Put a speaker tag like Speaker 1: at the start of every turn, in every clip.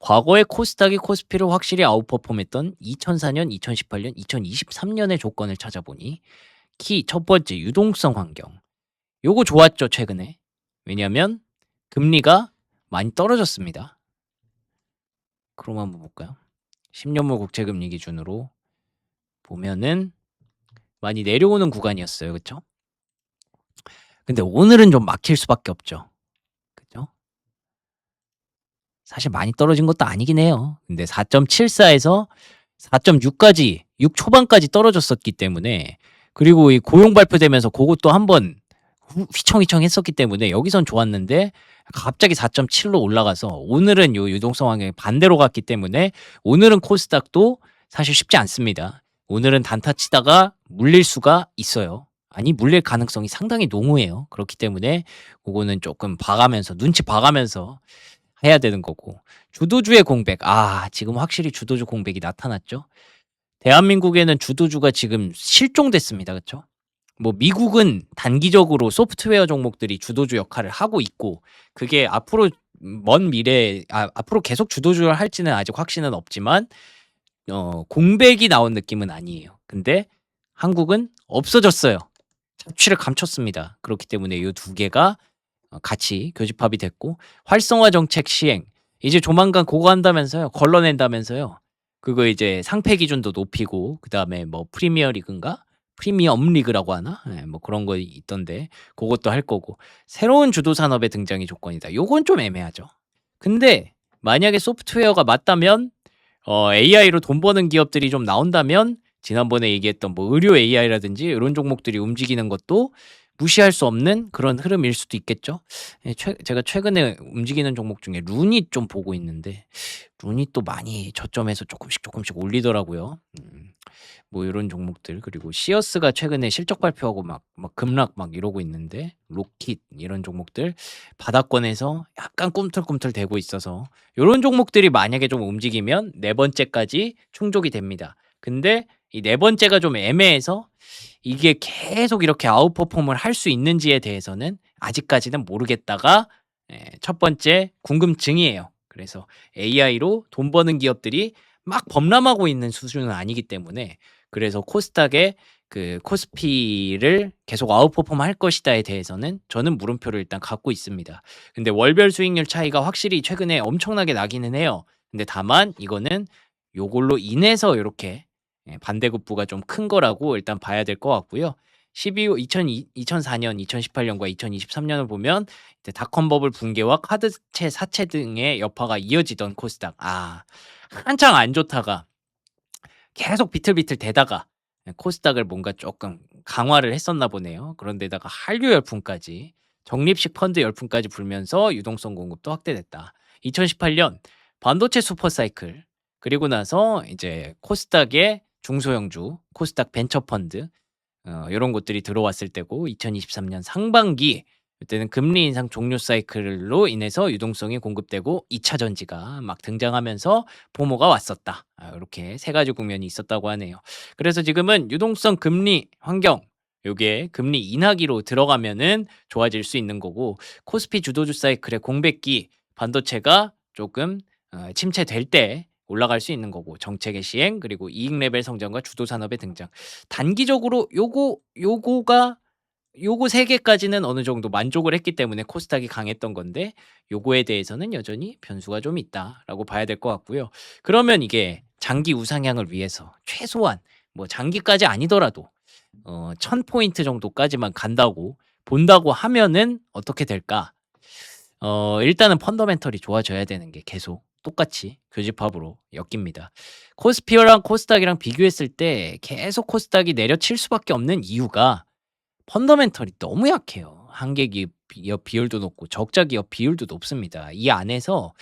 Speaker 1: 과거에 코스닥이 코스피를 확실히 아웃퍼폼했던 2004년, 2018년, 2023년의 조건을 찾아보니 키 첫 번째 유동성 환경. 요거 좋았죠, 최근에. 왜냐면 금리가 많이 떨어졌습니다. 그럼 한번 볼까요? 10년물 국채 금리 기준으로 보면은 많이 내려오는 구간이었어요. 그쵸? 근데 오늘은 좀 막힐 수밖에 없죠. 그죠? 사실 많이 떨어진 것도 아니긴 해요. 근데 4.74에서 4.6까지 6 초반까지 떨어졌었기 때문에, 그리고 이 고용 발표되면서 그것도 한번 휘청휘청했었기 때문에 여기선 좋았는데 갑자기 4.7로 올라가서 오늘은 요 유동성 환경이 반대로 갔기 때문에 오늘은 코스닥도 사실 쉽지 않습니다. 오늘은 단타 치다가 물릴 수가 있어요. 아니, 물릴 가능성이 상당히 농후해요. 그렇기 때문에 그거는 조금 봐가면서, 눈치 봐가면서 해야 되는 거고. 주도주의 공백. 지금 확실히 주도주 공백이 나타났죠. 대한민국에는 주도주가 지금 실종됐습니다. 그쵸? 뭐 미국은 단기적으로 소프트웨어 종목들이 주도주 역할을 하고 있고, 그게 앞으로 먼 미래에 앞으로 계속 주도주를 할지는 아직 확신은 없지만 공백이 나온 느낌은 아니에요. 근데 한국은 없어졌어요. 착취를 감췄습니다. 그렇기 때문에 이 두 개가 같이 교집합이 됐고, 활성화 정책 시행 이제 조만간 그거 한다면서요. 걸러낸다면서요. 그거 이제 상패 기준도 높이고, 그다음에 뭐 프리미어 리그인가? 프리미엄 리그라고 하나? 예, 뭐 그런 거 있던데 그것도 할 거고. 새로운 주도 산업의 등장이 조건이다. 요건 좀 애매하죠. 근데 만약에 소프트웨어가 맞다면, AI로 돈 버는 기업들이 좀 나온다면, 지난번에 얘기했던 뭐 의료 AI라든지 이런 종목들이 움직이는 것도 무시할 수 없는 그런 흐름일 수도 있겠죠. 예, 제가 최근에 움직이는 종목 중에 룬이 좀 보고 있는데, 룬이 또 많이 저점에서 조금씩 올리더라고요. 뭐 이런 종목들. 그리고 시어스가 최근에 실적 발표하고 막 급락 막 이러고 있는데, 로킷 이런 종목들 바닥권에서 약간 꿈틀꿈틀 대고 있어서, 이런 종목들이 만약에 좀 움직이면 네 번째까지 충족이 됩니다. 근데 이 네 번째가 좀 애매해서 이게 계속 이렇게 아웃퍼폼을 할 수 있는지에 대해서는 아직까지는 모르겠다가, 첫 번째 궁금증이에요. 그래서 AI로 돈 버는 기업들이 막 범람하고 있는 수준은 아니기 때문에, 그래서 코스닥의 그 코스피를 계속 아웃퍼폼 할 것이다에 대해서는 저는 물음표를 일단 갖고 있습니다. 근데 월별 수익률 차이가 확실히 최근에 엄청나게 나기는 해요. 근데 다만 이거는 요걸로 인해서 이렇게 반대급부가 좀 큰 거라고 일단 봐야 될 것 같고요. 2004년, 2018년과 2023년을 보면 이제 닷컴 버블 붕괴와 카드채 사채 등의 여파가 이어지던 코스닥. 한창 안 좋다가 계속 비틀비틀 대다가 코스닥을 뭔가 조금 강화를 했었나 보네요. 그런데다가 한류 열풍까지, 적립식 펀드 열풍까지 불면서 유동성 공급도 확대됐다. 2018년 반도체 슈퍼사이클, 그리고 나서 이제 코스닥의 중소형주, 코스닥 벤처펀드, 요런 것들이 들어왔을 때고, 2023년 상반기 그때는 금리 인상 종료 사이클로 인해서 유동성이 공급되고 2차 전지가 막 등장하면서 포모가 왔었다. 요렇게 세 가지 국면이 있었다고 하네요. 그래서 지금은 유동성 금리 환경, 요게 금리 인하기로 들어가면은 좋아질 수 있는 거고, 코스피 주도주 사이클의 공백기, 반도체가 조금 침체될 때 올라갈 수 있는 거고, 정책의 시행, 그리고 이익 레벨 성장과 주도 산업의 등장. 단기적으로 요거 세 개까지는 어느 정도 만족을 했기 때문에 코스닥이 강했던 건데, 요거에 대해서는 여전히 변수가 좀 있다라고 봐야 될 것 같고요. 그러면 이게 장기 우상향을 위해서 최소한, 뭐 장기까지 아니더라도 1000포인트 정도까지만 간다고 본다고 하면은 어떻게 될까? 일단은 펀더멘털이 좋아져야 되는 게 계속 똑같이 교집합으로 엮입니다. 코스피랑 코스닥이랑 비교했을 때 계속 코스닥이 내려칠 수밖에 없는 이유가, 펀더멘털이 너무 약해요. 한계 기업 비율도 높고 적자 기업 비율도 높습니다. 이 안에서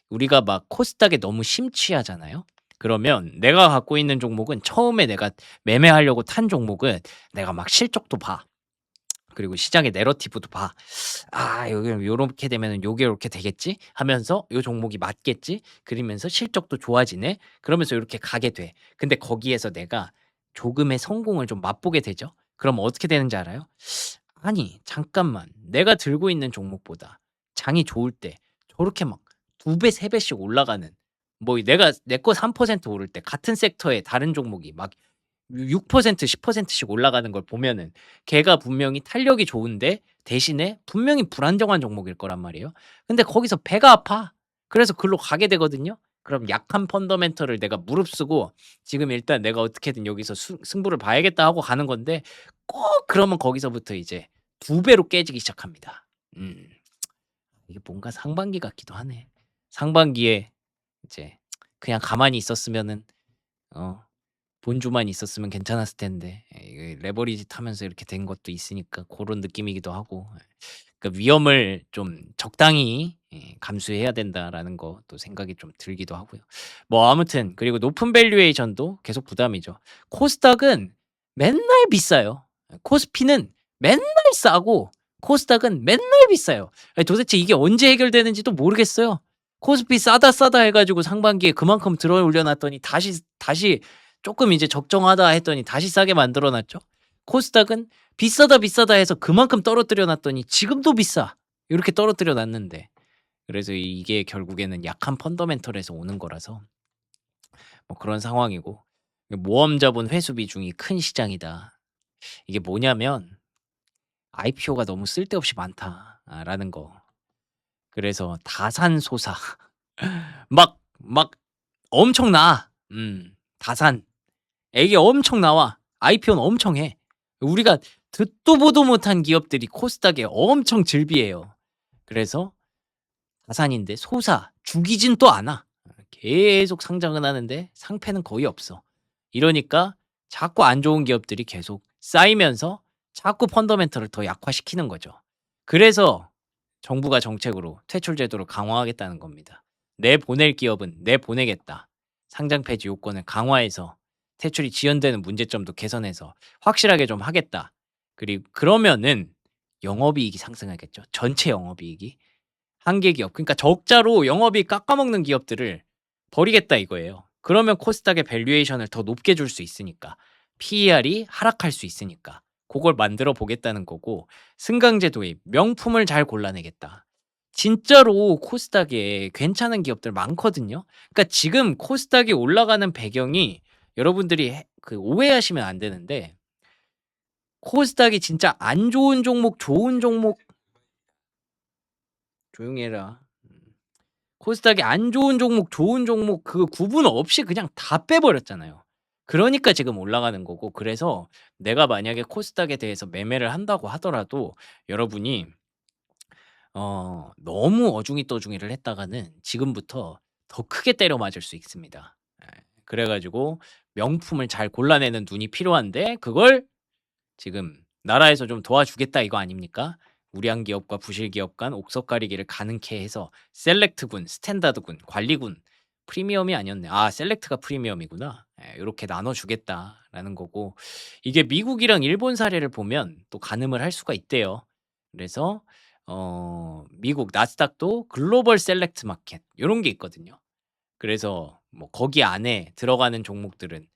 Speaker 1: 우리가 막 코스닥에 너무 심취하잖아요. 그러면 내가 갖고 있는 종목은, 처음에 내가 매매하려고 탄 종목은 내가 막 실적도 봐. 그리고 시장의 내러티브도 봐. 여기 요렇게 되면은 요게 요렇게 되겠지 하면서 요 종목이 맞겠지? 그러면서 실적도 좋아지네. 그러면서 요렇게 가게 돼. 근데 거기에서 내가 조금의 성공을 좀 맛보게 되죠. 그럼 어떻게 되는지 알아요? 아니, 잠깐만. 내가 들고 있는 종목보다 장이 좋을 때 저렇게 막 2배, 3배씩 올라가는 뭐 내가 내 거 3% 오를 때 같은 섹터의 다른 종목이 막 6% 10%씩 올라가는 걸 보면은 걔가 분명히 탄력이 좋은데 대신에 분명히 불안정한 종목일 거란 말이에요. 근데 거기서 배가 아파. 그래서 글로 가게 되거든요. 그럼 약한 펀더멘털을 내가 무릅쓰고 지금 일단 내가 어떻게든 여기서 승부를 봐야겠다 하고 가는 건데 꼭 그러면 거기서부터 이제 2배로 깨지기 시작합니다. 음. 이게 뭔가 상반기 같기도 하네. 상반기에 이제 그냥 가만히 있었으면은 어 본주만 있었으면 괜찮았을 텐데 이게 레버리지 타면서 이렇게 된 것도 있으니까 그런 느낌이기도 하고 그러니까 '위험을 좀 적당히 감수해야 된다.'라는 것도 생각이 좀 들기도 하고요. 뭐 아무튼 그리고 높은 밸류에이션도 계속 부담이죠. 코스닥은 맨날 비싸요. 코스피는 맨날 싸고 코스닥은 맨날 비싸요. 아니 도대체 이게 언제 해결되는지도 모르겠어요. 코스피 싸다 싸다 해 가지고 상반기에 그만큼 들어 올려 놨더니 다시 쪼끔 이제 적정하다 했더니 다시 싸게 만들어 놨죠. 코스닥은 비싸다, 비싸다 해서 그만큼 떨어뜨려 놨더니 지금도 비싸. 요렇게 떨어뜨려 놨는데 그래서 이게 결국에는 약한 펀더멘털에서 오는 거라서 뭐 그런 상황이고 모험 자본 회수 비중이 큰 시장이다. 이게 뭐냐면 IPO가 너무 쓸데없이 많다라는 거. 그래서 다산소사 막 엄청 나. 다산. 액이 엄청 나와. IPO는 엄청 해. 우리가 듣도 보도 못한 기업들이 코스닥에 엄청 즐비해요. 그래서 다산인데 소사 죽이진 또 않아. 계속 상장은 하는데 상패는 거의 없어. 이러니까 자꾸 안 좋은 기업들이 계속 쌓이면서 자꾸 펀더멘털을 더 약화시키는 거죠. 그래서 정부가 정책으로 퇴출 제도를 강화하겠다는 겁니다. 내보낼 기업은 내보내겠다. 상장 폐지 요건을 강화해서 퇴출이 지연되는 문제점도 개선해서 확실하게 좀 하겠다. 그리고 그러면은 영업이익이 상승하겠죠. 전체 영업이익이. 한 개 기업 그러니까 적자로 영업이익 깎아먹는 기업들을 버리겠다 이거예요. 그러면 코스닥의 밸류에이션을 더 높게 줄 수 있으니까. PER이 하락할 수 있으니까. 고걸 만들어 보겠다는 거고 승강제 도입, 명품을 잘 골라내겠다. 진짜로 코스닥에 괜찮은 기업들 많거든요. 그러니까 지금 코스닥이 올라가는 배경이 여러분들이 그 오해하시면 안 되는데 코스닥이 진짜 안 좋은 종목, 좋은 종목 조용히 해라. 코스닥이 안 좋은 종목, 좋은 종목 그 구분 없이 그냥 다 빼버렸잖아요. 그러니까 지금 올라가는 거고 그래서 내가 만약에 코스닥에 대해서 매매를 한다고 하더라도 여러분이 너무 어중이떠중이를 했다가는 지금부터 더 크게 때려 맞을 수 있습니다. 예. 그래 가지고 명품을 잘 골라내는 눈이 필요한데 그걸 지금 나라에서 좀 도와주겠다 이거 아닙니까? 우량 기업과 부실 기업 간 옥석 가리기를 가능케 해서 셀렉트군, 스탠다드군, 관리군, 프리미엄이 아니었네. 아, 셀렉트가 프리미엄이구나. 예, 요렇게 나눠 주겠다라는 거고 이게 미국이랑 일본 사례를 보면 또 가늠을 할 수가 있대요. 그래서 미국 나스닥도 글로벌 셀렉트 마켓 요런 게 있거든요. 그래서 뭐 거기 안에 들어가는 종목들은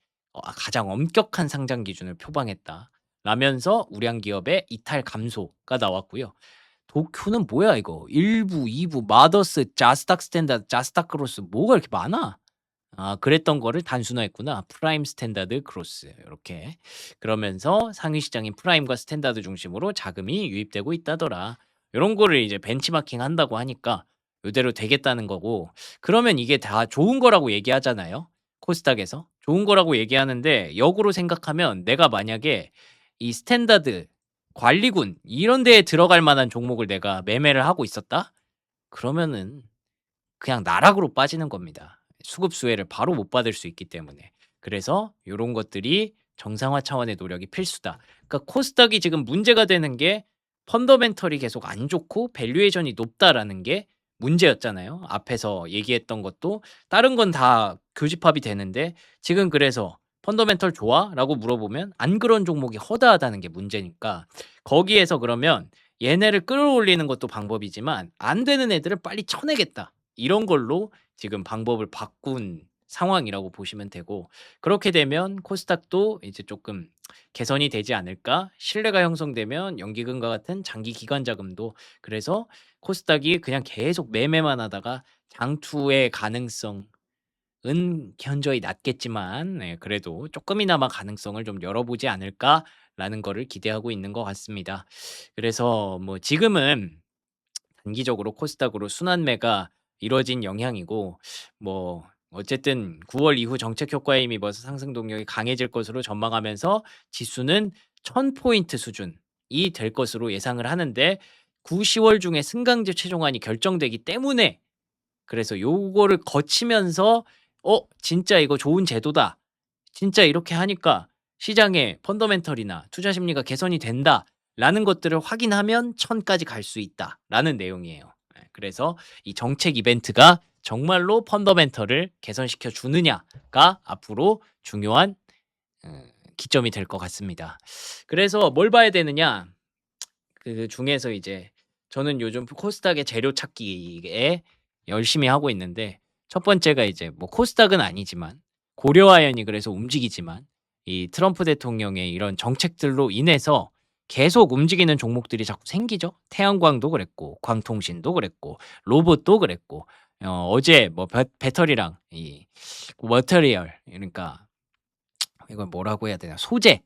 Speaker 1: 가장 엄격한 상장 기준을 표방했다. 라면서 우량 기업의 이탈 감소가 나왔고요. 도쿄는 뭐야 이거? 1부, 2부, 마더스, 자스닥 스탠다드, 자스닥 크로스 뭐가 이렇게 많아? 아, 그랬던 거를 단순화했구나. 프라임 스탠다드 크로스. 이렇게. 그러면서 상위 시장인 프라임과 스탠다드 중심으로 자금이 유입되고 있다더라. 요런 거를 이제 벤치마킹 한다고 하니까 요대로 되겠다는 거고. 그러면 이게 다 좋은 거라고 얘기하잖아요. 코스닥에서. 좋은 거라고 얘기하는데 역으로 생각하면 내가 만약에 이 스탠다드, 관리군 이런 데에 들어갈 만한 종목을 내가 매매를 하고 있었다? 그러면은 그냥 나락으로 빠지는 겁니다. 수급 수혜를 바로 못 받을 수 있기 때문에. 그래서 요런 것들이 정상화 차원의 노력이 필수다. 그러니까 코스닥이 지금 문제가 되는 게 펀더멘털이 계속 안 좋고 밸류에이션이 높다라는 게 문제였잖아요. 앞에서 얘기했던 것도 다른 건 다 교집합이 되는데 지금 그래서 "펀더멘털 좋아?" 라고 물어보면 안 그런 종목이 허다하다는 게 문제니까 거기에서 그러면 얘네를 끌어올리는 것도 방법이지만 안 되는 애들을 빨리 쳐내겠다. 이런 걸로 지금 방법을 바꾼 상황이라고 보시면 되고 그렇게 되면 코스닥도 이제 조금 개선이 되지 않을까? 신뢰가 형성되면 연기금과 같은 장기 기관 자금도 그래서 코스닥이 그냥 계속 매매만 하다가 장투의 가능성 현저히 낮겠지만 그래도 조금이나마 가능성을 좀 열어보지 않을까라는 거를 기대하고 있는 것 같습니다. 그래서 뭐 지금은 단기적으로 코스닥으로 순환매가 이루어진 영향이고 뭐 어쨌든 9월 이후 정책 효과에 힘입어서 상승 동력이 강해질 것으로 전망하면서 지수는 1000포인트 수준이 될 것으로 예상을 하는데 9, 10월 중에 승강제 최종안이 결정되기 때문에 그래서 요거를 거치면서 진짜 이거 좋은 제도다. 진짜 이렇게 하니까 시장의 펀더멘털이나 투자 심리가 개선이 된다라는 것들을 확인하면 1000까지 갈 수 있다라는 내용이에요. 그래서 이 정책 이벤트가 정말로 펀더멘털을 개선시켜 주느냐가 앞으로 중요한 기점이 될 것 같습니다. 그래서 뭘 봐야 되느냐? 그 중에서 이제 저는 요즘 코스닥의 재료 찾기에 열심히 하고 있는데 첫 번째가 이제 뭐 코스닥은 아니지만 고려아연이 그래서 움직이지만 이 트럼프 대통령의 이런 정책들로 인해서 계속 움직이는 종목들이 자꾸 생기죠. 태양광도 그랬고 광통신도 그랬고 로봇도 그랬고 어제 뭐 배터리랑 이 머터리얼 그러니까 이걸 뭐라고 해야 되나 소재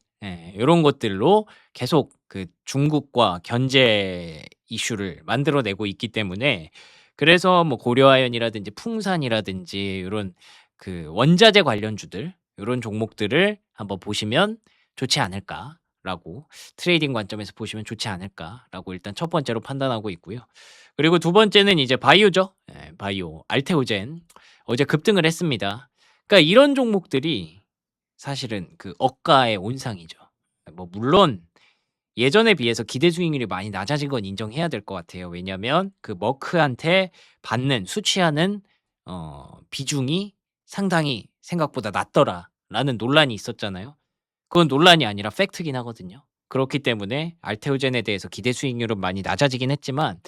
Speaker 1: 요런 것들로 계속 그 중국과 견제 이슈를 만들어내고 있기 때문에 그래서 뭐 고려아연이라든지 풍산이라든지 요런 그 원자재 관련주들 요런 종목들을 한번 보시면 좋지 않을까라고 트레이딩 관점에서 보시면 좋지 않을까라고 일단 첫 번째로 판단하고 있고요. 그리고 두 번째는 이제 바이오죠. 바이오 알테오젠 어제 급등을 했습니다. 그러니까 이런 종목들이 사실은 그 억가의 온상이죠. 뭐 물론 예전에 비해서 기대 수익률이 많이 낮아진 건 인정해야 될 것 같아요. 왜냐면 그 머크한테 받는 수취하는 비중이 상당히 생각보다 낮더라라는 논란이 있었잖아요. 그건 논란이 아니라 팩트긴 하거든요. 그렇기 때문에 알테오젠에 대해서 기대 수익률은 많이 낮아지긴 했지만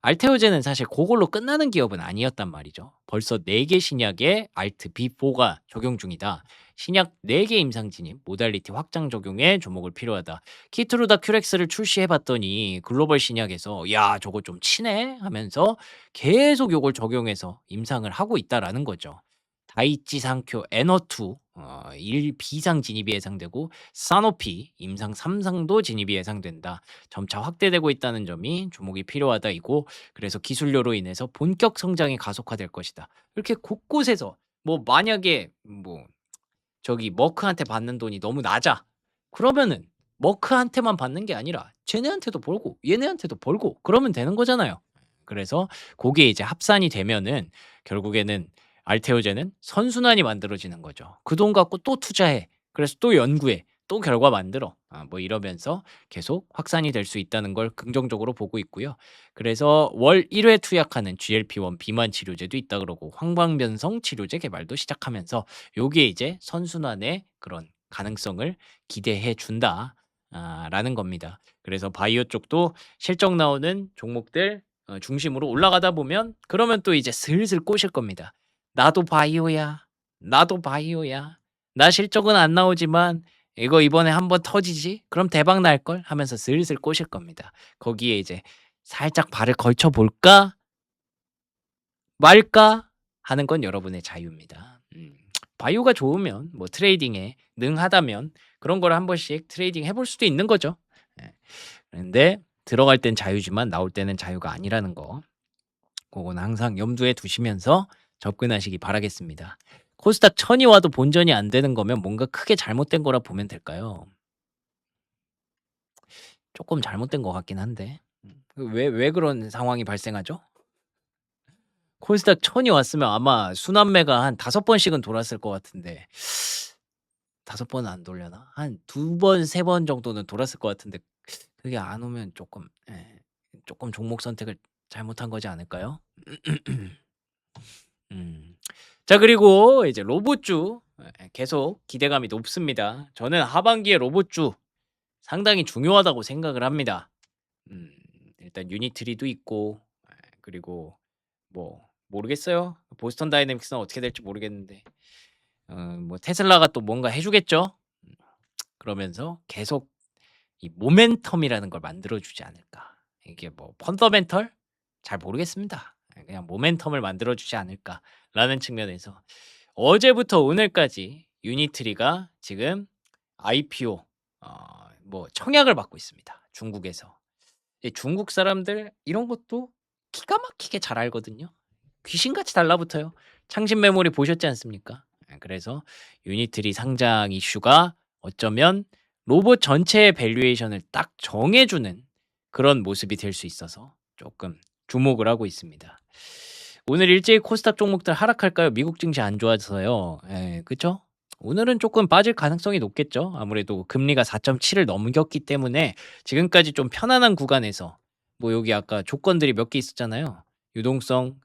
Speaker 1: 알테오젠은 사실 고걸로 끝나는 기업은 아니었단 말이죠. 벌써 4개 신약에 알트 B4가 적용 중이다. 신약 4개 임상 진입, 모달리티 확장 적용에 주목을 필요하다. 키트루다 큐렉스를 출시해 봤더니 글로벌 신약에서 야, 저거 좀 치네 하면서 계속 요걸 적용해서 임상을 하고 있다라는 거죠. 다이치 상쿄 에너투 1 비상 진입이 예상되고 사노피 임상 3상도 진입이 예상된다. 점차 확대되고 있다는 점이 주목이 필요하다 이고 그래서 기술료로 인해서 본격 성장이 가속화될 것이다. 이렇게 곳곳에서 뭐 만약에 뭐 저기 머크한테 받는 돈이 너무 낮아. 그러면은 머크한테만 받는 게 아니라 쟤네한테도 벌고 얘네한테도 벌고 그러면 되는 거잖아요. 그래서 고게 이제 합산이 되면은 결국에는 알테오젠은 선순환이 만들어지는 거죠. 그 돈 갖고 또 투자해. 그래서 또 연구해. 또 결과 만들어. 뭐 이러면서 계속 확산이 될 수 있다는 걸 긍정적으로 보고 있고요. 그래서 월 1회 투약하는 GLP-1 비만 치료제도 있다 그러고 황방변성 치료제 개발도 시작하면서 요게 이제 선순환의 그런 가능성을 기대해 준다. 라는 겁니다. 그래서 바이오 쪽도 실적 나오는 종목들 중심으로 올라가다 보면 그러면 또 이제 슬슬 꼬실 겁니다. 나도 바이오야. 나도 바이오야. 나 실적은 안 나오지만 이거 이번에 한번 터지지? 그럼 대박 날걸? 하면서 슬슬 꼬실 겁니다. 거기에 이제 살짝 발을 걸쳐 볼까 말까 하는 건 여러분의 자유입니다. 바이오가 좋으면 뭐 트레이딩에 능하다면 그런 걸 한 번씩 트레이딩 해볼 수도 있는 거죠. 예. 그런데 들어갈 땐 자유지만 나올 때는 자유가 아니라는 거. 그건 항상 염두에 두시면서 접근하시기 바라겠습니다. 코스닥 1000이 와도 본전이 안 되는 거면 뭔가 크게 잘못된 거라 보면 될까요? 조금 잘못된 것 같긴 한데. 왜 그런 상황이 발생하죠? 코스닥 1000이 왔으면 아마 순환매가 한 5번씩은 돌았을 것 같은데 5번은 안 돌려나? 한 2번, 3번 정도는 돌았을 것 같은데 그게 안 오면 조금 조금 종목 선택을 잘못한 거지 않을까요? 음. 자 그리고 이제 로봇주 계속 기대감이 높습니다. 저는 하반기에 로봇주 상당히 중요하다고 생각을 합니다. 일단 유니트리도 있고 그리고 뭐 모르겠어요. 보스턴 다이내믹스는 어떻게 될지 모르겠는데 뭐 테슬라가 또 뭔가 해 주겠죠. 그러면서 계속 이 모멘텀이라는 걸 만들어 주지 않을까. 이게 뭐 펀더멘털? 잘 모르겠습니다. 그냥 모멘텀을 만들어 주지 않을까라는 측면에서 어제부터 오늘까지 유니트리가 지금 IPO 뭐 청약을 받고 있습니다. 중국에서. 중국 사람들 이런 것도 기가 막히게 잘 알거든요. 귀신같이 달라붙어요. 창신 메모리 보셨지 않습니까? 그래서 유니트리 상장 이슈가 어쩌면 로봇 전체의 밸류에이션을 딱 정해주는 그런 모습이 될 수 있어서 조금 주목을 하고 있습니다. 오늘 일제히 코스닥 종목들 하락할까요? 미국 증시 안 좋아서요. 그쵸? 오늘은 조금 빠질 가능성이 높겠죠. 아무래도 금리가 4.7을 넘겼기 때문에 지금까지 좀 편안한 구간에서 뭐 여기 아까 조건들이 몇 개 있었잖아요. 유동성,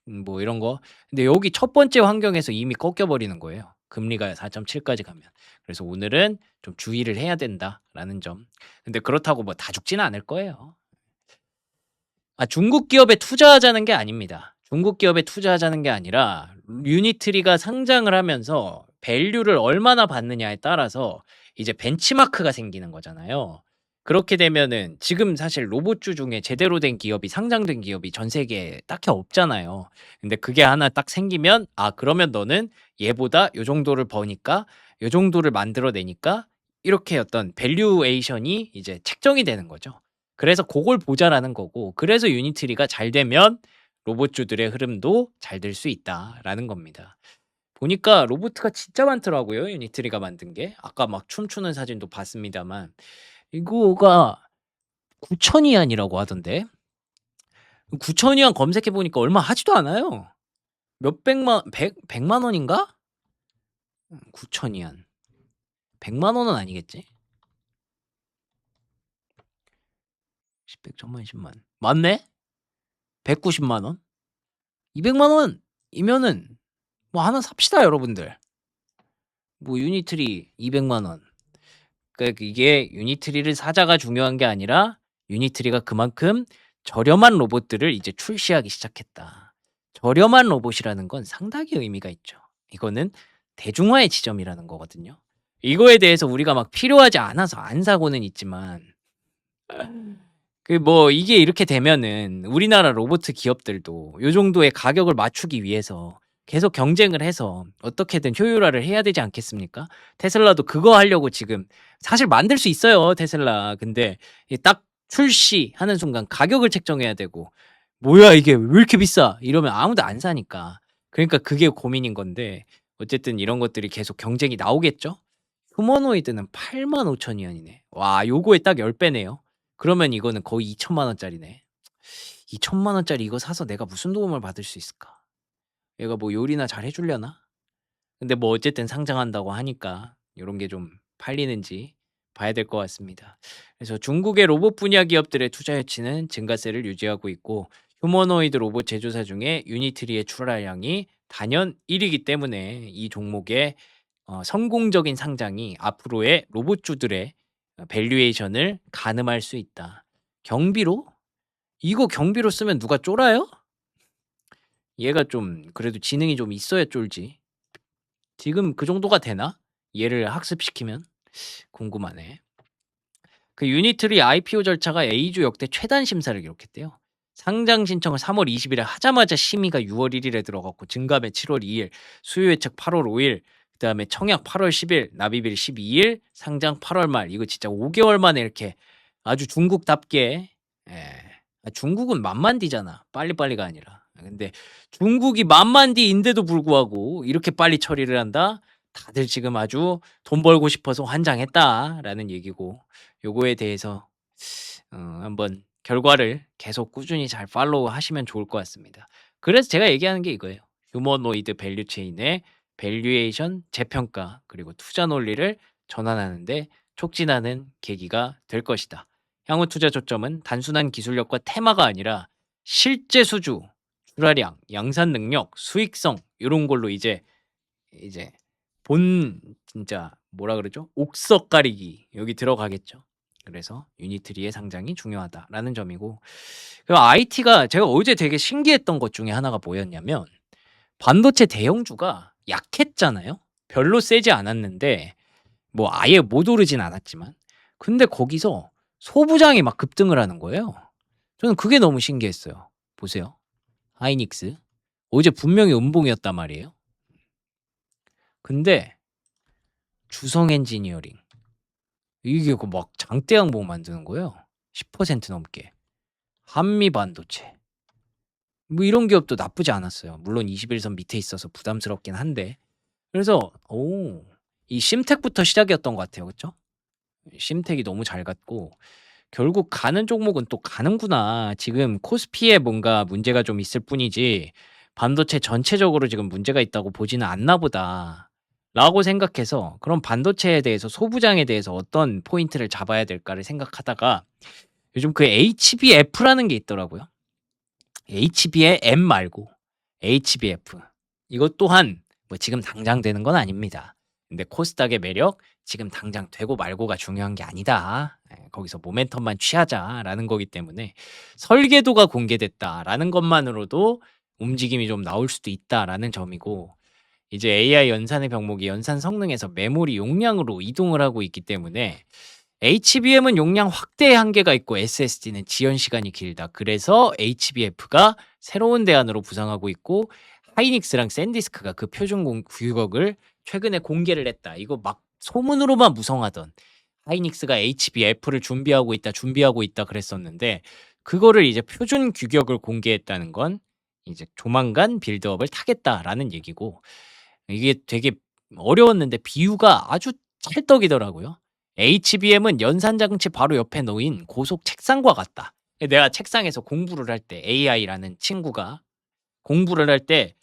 Speaker 1: 뭐 이런 거. 근데 여기 첫 번째 환경에서 이미 꺾여버리는 거예요. 금리가 4.7까지 가면. 그래서 오늘은 좀 주의를 해야 된다라는 점. 근데 그렇다고 뭐 다 죽지는 않을 거예요. 중국 기업에 투자하자는 게 아닙니다. 중국 기업에 투자하자는 게 아니라 유니트리가 상장을 하면서 밸류를 얼마나 받느냐에 따라서 이제 벤치마크가 생기는 거잖아요. 그렇게 되면은 지금 사실 로봇주 중에 제대로 된 기업이 상장된 기업이 전 세계에 딱히 없잖아요. 근데 그게 하나 딱 생기면 그러면 너는 얘보다 요 정도를 버니까 요 정도를 만들어내니까 이렇게 어떤 밸류에이션이 이제 책정이 되는 거죠. 그래서 그걸 보자라는 거고 그래서 유니트리가 잘 되면 로봇주들의 흐름도 잘 될 수 있다라는 겁니다. 보니까 로봇가 진짜 많더라고요. 유니트리가 만든 게. 아까 막 춤추는 사진도 봤습니다만 이거가 9,000위안이라고 하던데. 9,000위안 검색해 보니까 얼마 하지도 않아요. 몇백만 100만 원인가? 9,000위안. 100만 원은 아니겠지? 10백 천만 10만. 맞네? 190만 원? 200만 원이면은 뭐 하나 삽시다 여러분들. 뭐 유니트리 200만 원. 그러니까 이게 유니트리를 사자가 중요한 게 아니라 유니트리가 그만큼 저렴한 로봇들을 이제 출시하기 시작했다. 저렴한 로봇이라는 건 상당히 의미가 있죠. 이거는 대중화의 지점이라는 거거든요. 이거에 대해서 우리가 막 필요하지 않아서 안 사고는 있지만 뭐 이게 이렇게 되면은 우리나라 로봇 기업들도 요 정도의 가격을 맞추기 위해서 계속 경쟁을 해서 어떻게든 효율화를 해야 되지 않겠습니까? 테슬라도 그거 하려고 지금 사실 만들 수 있어요, 테슬라. 근데 딱 출시하는 순간 가격을 책정해야 되고 뭐야 이게 왜 이렇게 비싸? 이러면 아무도 안 사니까. 그러니까 그게 고민인 건데 어쨌든 이런 것들이 계속 경쟁이 나오겠죠? 휴머노이드는 85,000위안이네. 와, 요거에 딱 10배네요. 그러면 이거는 거의 2천만 원짜리네. 2천만 원짜리 이거 사서 내가 무슨 도움을 받을 수 있을까? 얘가 뭐 요리나 잘 해주려나? 근데 뭐 어쨌든 상장한다고 하니까 요런 게 좀 팔리는지 봐야 될 것 같습니다. 그래서 중국의 로봇 분야 기업들의 투자 여치는 증가세를 유지하고 있고 휴머노이드 로봇 제조사 중에 유니트리의 출하량이 단연 1위이기 때문에 이 종목의 성공적인 상장이 앞으로의 로봇주들의 밸류에이션을 가늠할 수 있다. 경비로? 이거 경비로 쓰면 누가 쫄아요? 얘가 좀 그래도 지능이 좀 있어야 쫄지. 지금 그 정도가 되나? 얘를 학습시키면? 궁금하네. 그 유니트리 IPO 절차가 A주 역대 최단 심사를 기록했대요. 상장 신청을 3월 20일에 하자마자 심의가 6월 1일에 들어갔고 증감에 7월 2일, 수요 예측 8월 5일, 그다음에 청약 8월 10일, 납입일 12일, 상장 8월 말. 이거 진짜 5개월 만에 이렇게 아주 중국답게 중국은 만만디잖아. 빨리빨리가 아니라. 근데 중국이 만만디인데도 불구하고 이렇게 빨리 처리를 한다? 다들 지금 아주 돈 벌고 싶어서 환장했다라는 얘기고 요거에 대해서 한번 결과를 계속 꾸준히 잘 팔로우 하시면 좋을 것 같습니다. 그래서 제가 얘기하는 게 이거예요. 휴머노이드 밸류체인의 밸류에이션 재평가 그리고 투자 논리를 전환하는데 촉진하는 계기가 될 것이다. 향후 투자 초점은 단순한 기술력과 테마가 아니라 실제 수주, 출하량, 양산 능력, 수익성 이런 걸로 이제 본 진짜 뭐라 그러죠? 옥석 가리기 여기 들어가겠죠. 그래서 유니트리의 상장이 중요하다라는 점이고 IT가 제가 어제 되게 신기했던 것 중에 하나가 뭐였냐면 반도체 대형주가 약했잖아요. 별로 세지 않았는데 뭐 아예 못 오르진 않았지만 근데 거기서 소부장이 막 급등을 하는 거예요. 저는 그게 너무 신기했어요. 보세요. 하이닉스 어제 분명히 음봉이었단 말이에요. 근데 주성 엔지니어링 이게 그 막 장대 양봉 만드는 거예요. 10% 넘게. 한미 반도체. 뭐 이런 기업도 나쁘지 않았어요. 물론 21선 밑에 있어서 부담스럽긴 한데. 그래서 이 심텍부터 시작이었던 것 같아요. 그쵸? 심텍이 너무 잘 갔고 결국 가는 종목은 또 가는구나. 지금 코스피에 뭔가 문제가 좀 있을 뿐이지 반도체 전체적으로 지금 문제가 있다고 보지는 않나 보다라고 생각해서 그럼 반도체에 대해서 소부장에 대해서 어떤 포인트를 잡아야 될까를 생각하다가 요즘 그 HBF라는 게 있더라고요. HB의 M 말고 HBF. 이것 또한 뭐 지금 당장 되는 건 아닙니다. 근데 코스닥의 매력 지금 당장 되고 말고가 중요한 게 아니다. 거기서 모멘텀만 취하자라는 거기 때문에 설계도가 공개됐다라는 것만으로도 움직임이 좀 나올 수도 있다라는 점이고 이제 AI 연산의 병목이 연산 성능에서 메모리 용량으로 이동을 하고 있기 때문에 HBM은 용량 확대의 한계가 있고 SSD는 지연 시간이 길다. 그래서 HBF가 새로운 대안으로 부상하고 있고 하이닉스랑 샌디스크가 그 표준 규격을 최근에 공개를 했다. 이거 막 소문으로만 무성하던 하이닉스가 HBF를 준비하고 있다 그랬었는데 그거를 이제 표준 규격을 공개했다는 건 이제 조만간 빌드업을 타겠다라는 얘기고 이게 되게 어려웠는데 비유가 아주 찰떡이더라고요. HBM은 연산장치 바로 옆에 놓인 고속 책상과 같다. 내가 책상에서 공부를 할 때 AI라는 친구가 공부를 할 때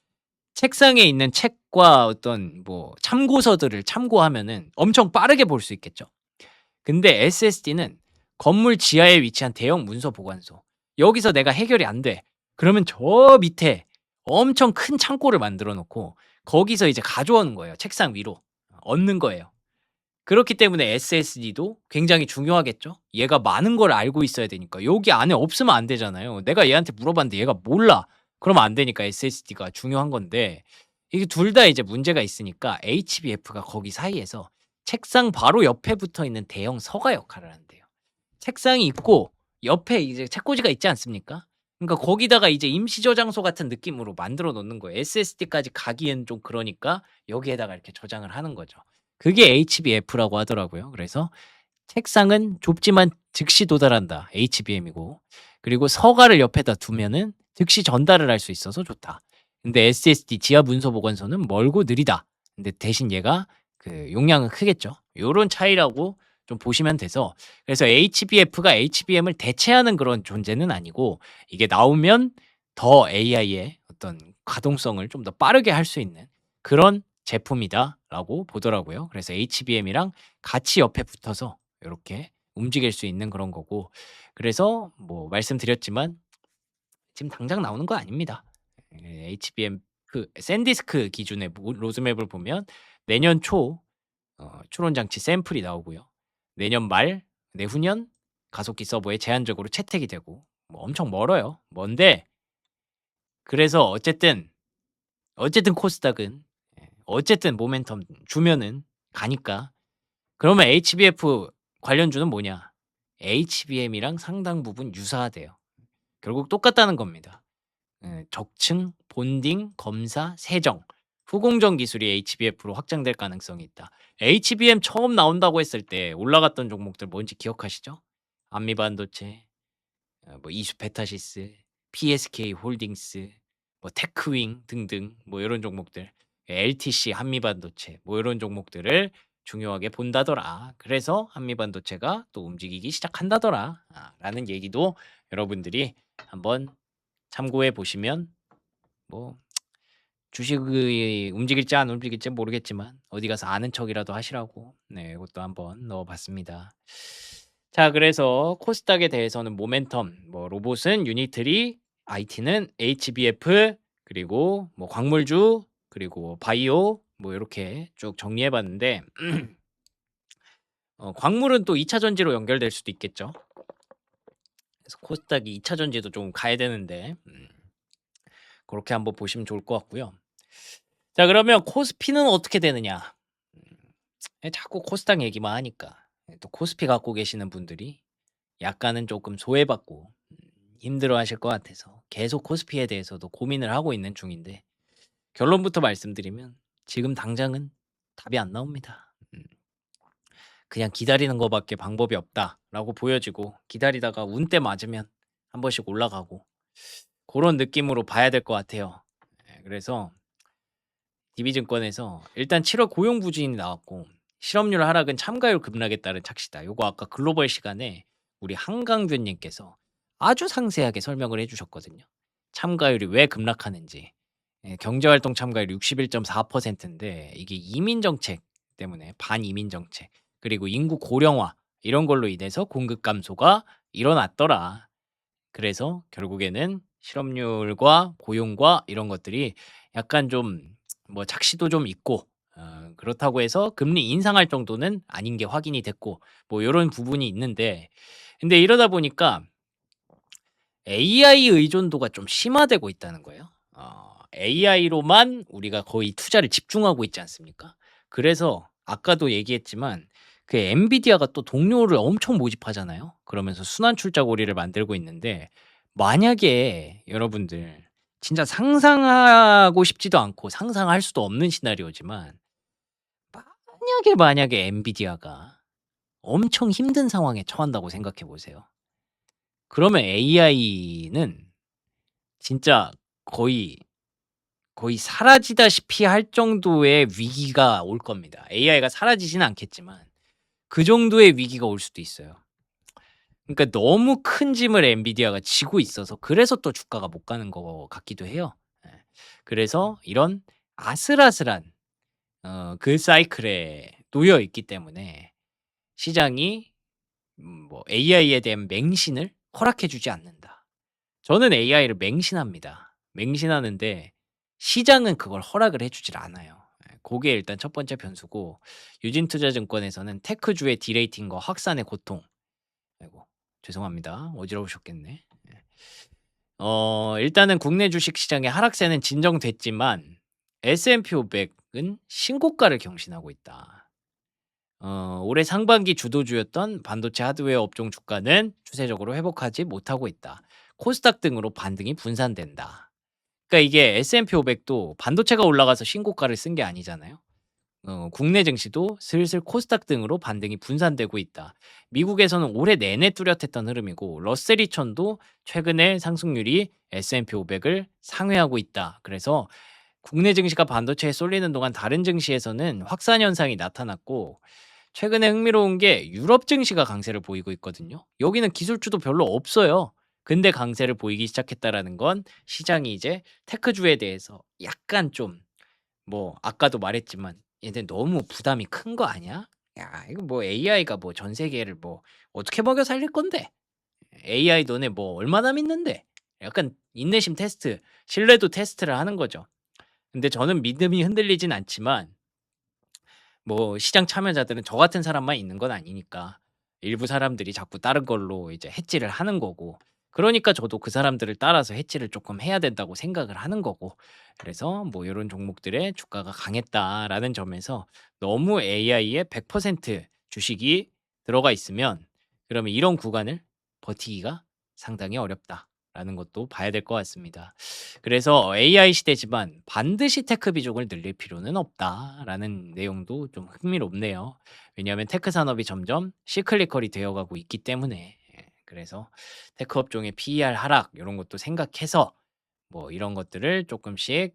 Speaker 1: 책상에 있는 책과 어떤 뭐 참고서들을 참고하면은 엄청 빠르게 볼 수 있겠죠. 근데 SSD는 건물 지하에 위치한 대형 문서 보관소. 여기서 내가 해결이 안 돼. 그러면 저 밑에 엄청 큰 창고를 만들어 놓고 거기서 이제 가져오는 거예요. 책상 위로. 얻는 거예요. 그렇기 때문에 SSD도 굉장히 중요하겠죠. 얘가 많은 걸 알고 있어야 되니까. 여기 안에 없으면 안 되잖아요. 내가 얘한테 물어봤는데 얘가 몰라. 그러면 안 되니까 SSD가 중요한 건데 이게 둘 다 이제 문제가 있으니까 HBF가 거기 사이에서 책상 바로 옆에 붙어 있는 대형 서가 역할을 한대요. 책상이 있고 옆에 이제 책꽂이가 있지 않습니까? 그러니까 거기다가 이제 임시 저장소 같은 느낌으로 만들어 놓는 거예요. SSD까지 가기엔 좀 그러니까 여기에다가 이렇게 저장을 하는 거죠. 그게 HBF라고 하더라고요. 그래서 책상은 좁지만 즉시 도달한다. HBM이고. 그리고 서가를 옆에다 두면은 즉시 전달을 할 수 있어서 좋다. 근데 SSD 지하 문서 보관소는 멀고 느리다. 근데 대신 얘가 그 용량은 크겠죠. 요런 차이라고 좀 보시면 돼서 그래서 HBF가 HBM을 대체하는 그런 존재는 아니고 이게 나오면 더 AI의 어떤 가동성을 좀 더 빠르게 할 수 있는 그런 제품이다라고 보더라고요. 그래서 HBM이랑 같이 옆에 붙어서 요렇게 움직일 수 있는 그런 거고 그래서 뭐 말씀드렸지만 지금 당장 나오는 거 아닙니다. HBM 그 샌디스크 기준의 로드맵을 보면 내년 초 추론 장치 샘플이 나오고요. 내년 말, 내후년 가속기 서버에 제한적으로 채택이 되고 뭐 엄청 멀어요. 먼데 그래서 어쨌든 코스닥은 어쨌든 모멘텀 주면은 가니까 그러면 HBF 관련주는 뭐냐? HBM이랑 상당 부분 유사하대요. 결국 똑같다는 겁니다. 적층, 본딩, 검사, 세정, 후공정 기술이 HBF로 확장될 가능성이 있다. HBM 처음 나온다고 했을 때 올라갔던 종목들 뭔지 기억하시죠? 안미반도체, 뭐 이수페타시스, PSK 홀딩스, 뭐 테크윙 등등 뭐 이런 종목들, LTC 한미반도체 뭐 이런 종목들을 중요하게 본다더라. 그래서 한미반도체가 또 움직이기 시작한다더라. 라는 얘기도 여러분들이 한번 참고해 보시면 뭐 주식이 움직일지 안 움직일지 모르겠지만 어디 가서 아는 척이라도 하시라고 이것도 한번 넣어봤습니다. 자, 그래서 코스닥에 대해서는 모멘텀, 뭐 로봇은 유니트리, IT는 HBF, 그리고 뭐 광물주, 그리고 바이오 뭐 이렇게 쭉 정리해봤는데 광물은 또 2차 전지로 연결될 수도 있겠죠. 그래서 코스닥이 2차 전지도 좀 가야 되는데 그렇게 한번 보시면 좋을 것 같고요. 자, 그러면 코스피는 어떻게 되느냐? 자꾸 코스닥 얘기만 하니까 또 코스피 갖고 계시는 분들이 약간은 조금 소외받고 힘들어하실 것 같아서 계속 코스피에 대해서도 고민을 하고 있는 중인데 결론부터 말씀드리면 지금 당장은 답이 안 나옵니다. 그냥 기다리는 거밖에 방법이 없다라고 보여지고 기다리다가 운때 맞으면 한 번씩 올라가고 그런 느낌으로 봐야 될 것 같아요. 그래서 DB증권에서 일단 7월 고용 부진이 나왔고 실업률 하락은 참가율 급락에 따른 착시다. 요거 아까 글로벌 시간에 우리 한강균 님께서 아주 상세하게 설명을 해 주셨거든요. 참가율이 왜 급락하는지. 경제활동 참가율 61.4%인데 이게 이민 정책 때문에 반이민 정책 그리고 인구 고령화 이런 걸로 인해서 공급 감소가 일어났더라. 그래서 결국에는 실업률과 고용과 이런 것들이 약간 좀 뭐 착시도 좀 있고 그렇다고 해서 금리 인상할 정도는 아닌 게 확인이 됐고 뭐 요런 부분이 있는데 근데 이러다 보니까 AI 의존도가 좀 심화되고 있다는 거예요. AI로만 우리가 거의 투자를 집중하고 있지 않습니까? 그래서 아까도 얘기했지만 그 엔비디아가 또 동료를 엄청 모집하잖아요. 그러면서 순환 출자고리를 만들고 있는데 만약에 여러분들 진짜 상상하고 싶지도 않고 상상할 수도 없는 시나리오지만 만약에 엔비디아가 엄청 힘든 상황에 처한다고 생각해 보세요. 그러면 AI는 진짜 거의 사라지다시피 할 정도의 위기가 올 겁니다. AI가 사라지지는 않겠지만 그 정도의 위기가 올 수도 있어요. 그러니까 너무 큰 짐을 엔비디아가 지고 있어서 그래서 또 주가가 못 가는 것 같기도 해요. 예. 그래서 이런 아슬아슬한 그 사이클에 놓여 있기 때문에 시장이 뭐 AI에 대한 맹신을 허락해 주지 않는다. 저는 AI를 맹신합니다. 맹신하는데 시장은 그걸 허락을 해 주질 않아요. 그게 일단 첫 번째 변수고 유진투자증권에서는 테크주의 디레이팅과 확산의 고통. 아이고 죄송합니다. 어지러우셨겠네. 일단은 국내 주식 시장의 하락세는 진정됐지만 S&P 500은 신고가를 경신하고 있다. 올해 상반기 주도주였던 반도체 하드웨어 업종 주가는 추세적으로 회복하지 못하고 있다. 코스닥 등으로 반등이 분산된다. 그러니까 이게 S&P 500도 반도체가 올라가서 신고가를 쓴 게 아니잖아요. 국내 증시도 슬슬 코스닥 등으로 반등이 분산되고 있다. 미국에서는 올해 내내 뚜렷했던 흐름이고 러셀 2000도 최근에 상승률이 S&P 500을 상회하고 있다. 그래서 국내 증시가 반도체에 쏠리는 동안 다른 증시에서는 확산 현상이 나타났고 최근에 흥미로운 게 유럽 증시가 강세를 보이고 있거든요. 여기는 기술주도 별로 없어요. 근데 강세를 보이기 시작했다라는 건 시장이 이제 테크주에 대해서 약간 좀 뭐 아까도 말했지만 얘네 너무 부담이 큰 거 아니야? 야, 이거 뭐 AI가 뭐 전 세계를 뭐 어떻게 먹여 살릴 건데? AI 너네 뭐 얼마나 믿는데? 약간 인내심 테스트, 신뢰도 테스트를 하는 거죠. 근데 저는 믿음이 흔들리진 않지만 뭐 시장 참여자들은 저 같은 사람만 있는 건 아니니까 일부 사람들이 자꾸 다른 걸로 이제 해지를 하는 거고 그러니까 저도 그 사람들을 따라서 해지를 조금 해야 된다고 생각을 하는 거고 그래서 뭐 이런 종목들의 주가가 강했다라는 점에서 너무 AI에 100% 주식이 들어가 있으면 그러면 이런 구간을 버티기가 상당히 어렵다라는 것도 봐야 될 것 같습니다. 그래서 AI 시대지만 반드시 테크 비중을 늘릴 필요는 없다라는 내용도 좀 흥미롭네요. 왜냐하면 테크 산업이 점점 시클리컬이 되어가고 있기 때문에 그래서 테크 업종의 PER 하락 이런 것도 생각해서 뭐 이런 것들을 조금씩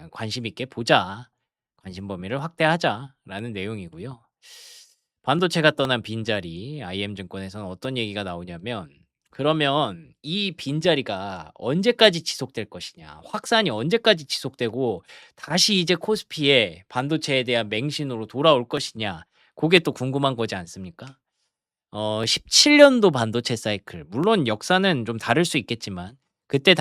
Speaker 1: 관심 있게 보자. 관심 범위를 확대하자라는 내용이고요. 반도체가 떠난 빈자리 IM증권에서는 어떤 얘기가 나오냐면 그러면 이 빈자리가 언제까지 지속될 것이냐 확산이 언제까지 지속되고 다시 이제 코스피에 반도체에 대한 맹신으로 돌아올 것이냐 그게 또 궁금한 거지 않습니까? 17년도 반도체 사이클 물론 역사는 좀 다를 수 있겠지만 그때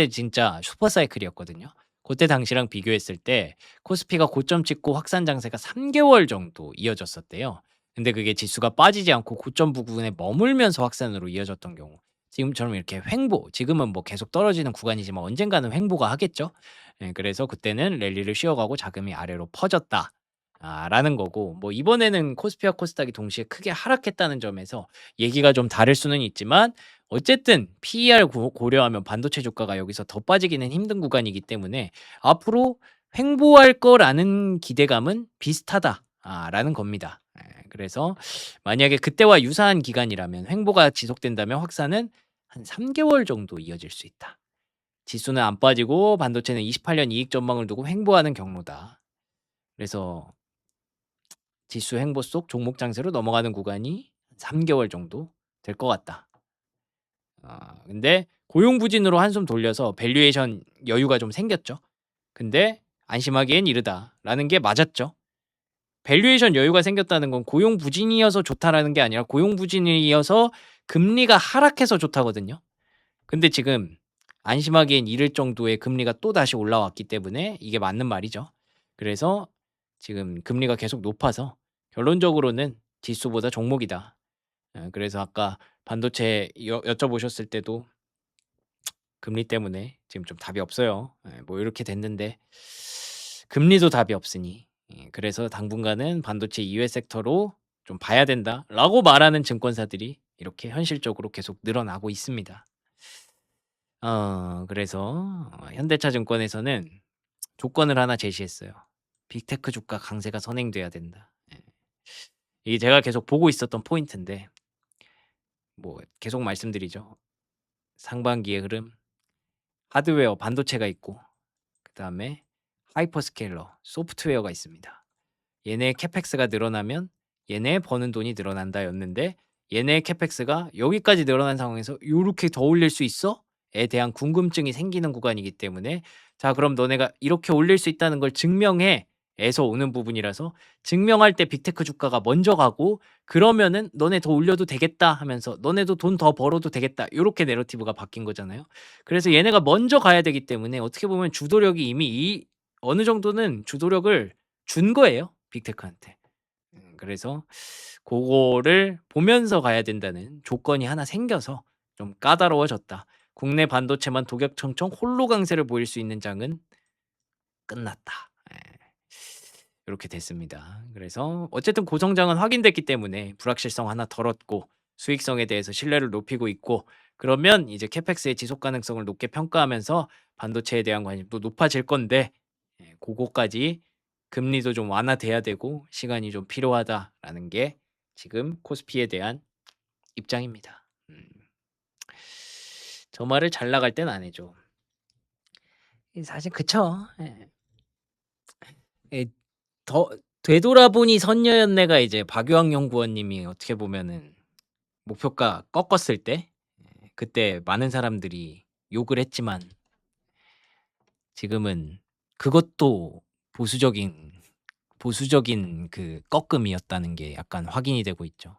Speaker 1: 진짜 슈퍼 사이클이었거든요. 그때 당시랑 비교했을 때 코스피가 고점 찍고 확산 장세가 3개월 정도 이어졌었대요. 근데 그게 지수가 빠지지 않고 고점 부근에 머물면서 확산으로 이어졌던 경우 지금처럼 이렇게 횡보 지금은 뭐 계속 떨어지는 구간이지만 언젠가는 횡보가 하겠죠. 그래서 그때는 랠리를 쉬어가고 자금이 아래로 퍼졌다. 라는 거고 뭐 이번에는 코스피와 코스닥이 동시에 크게 하락했다는 점에서 얘기가 좀 다를 수는 있지만 어쨌든 PER 고려하면 반도체 주가가 여기서 더 빠지기는 힘든 구간이기 때문에 앞으로 횡보할 거라는 기대감은 비슷하다. 라는 겁니다. 그래서 만약에 그때와 유사한 기간이라면 횡보가 지속된다면 확산은 한 3개월 정도 이어질 수 있다. 지수는 안 빠지고 반도체는 28년 이익 전망을 두고 횡보하는 경로다. 그래서 지수 횡보 속 종목 장세로 넘어가는 구간이 3개월 정도 될 것 같다. 근데 고용부진으로 한숨 돌려서 밸류에이션 여유가 좀 생겼죠. 근데 안심하기엔 이르다라는 게 맞았죠. 밸류에이션 여유가 생겼다는 건 고용부진이어서 좋다라는 게 아니라 고용부진이어서 금리가 하락해서 좋다거든요. 근데 지금 안심하기엔 이를 정도의 금리가 또 다시 올라왔기 때문에 이게 맞는 말이죠. 그래서 지금 금리가 계속 높아서 결론적으로는 지수보다 종목이다. 그래서 아까 반도체 여쭤보셨을 때도 금리 때문에 지금 좀 답이 없어요. 뭐 이렇게 됐는데 금리도 답이 없으니 그래서 당분간은 반도체 이외 섹터로 좀 봐야 된다라고 말하는 증권사들이 이렇게 현실적으로 계속 늘어나고 있습니다. 그래서 현대차증권에서는 조건을 하나 제시했어요. 빅테크 주가 강세가 선행돼야 된다. 이게 제가 계속 보고 있었던 포인트인데 뭐 계속 말씀드리죠. 상반기의 흐름, 하드웨어, 반도체가 있고 그다음에 하이퍼스케일러, 소프트웨어가 있습니다. 얘네의 캐펙스가 늘어나면 얘네 버는 돈이 늘어난다였는데 얘네의 캐펙스가 여기까지 늘어난 상황에서 요렇게 더 올릴 수 있어? 에 대한 궁금증이 생기는 구간이기 때문에 자 그럼 너네가 이렇게 올릴 수 있다는 걸 증명해 에서 오는 부분이라서 증명할 때 빅테크 주가가 먼저 가고 그러면은 너네 더 올려도 되겠다 하면서 너네도 돈 더 벌어도 되겠다 요렇게 내러티브가 바뀐 거잖아요. 그래서 얘네가 먼저 가야 되기 때문에 어떻게 보면 주도력이 이미 어느 정도는 주도력을 준 거예요 빅테크한테. 그래서 그거를 보면서 가야 된다는 조건이 하나 생겨서 좀 까다로워졌다. 국내 반도체만 독약청청 홀로 강세를 보일 수 있는 장은 끝났다. 이렇게 됐습니다. 그래서 어쨌든 고성장은 확인됐기 때문에 불확실성 하나 덜었고 수익성에 대해서 신뢰를 높이고 있고 그러면 이제 캐펙스의 지속 가능성을 높게 평가하면서 반도체에 대한 관심도 높아질 건데 그거까지 금리도 좀 완화돼야 되고 시간이 좀 필요하다라는 게 지금 코스피에 대한 입장입니다. 저 말을 잘 나갈 땐 안 해줘. 사실 그쵸. 예, 더 되돌아보니 선녀였네가 이제 박유학 연구원님이 어떻게 보면은 목표가 꺾었을 때 그때 많은 사람들이 욕을 했지만 지금은 그것도 보수적인 그 꺾음이었다는 게 약간 확인이 되고 있죠.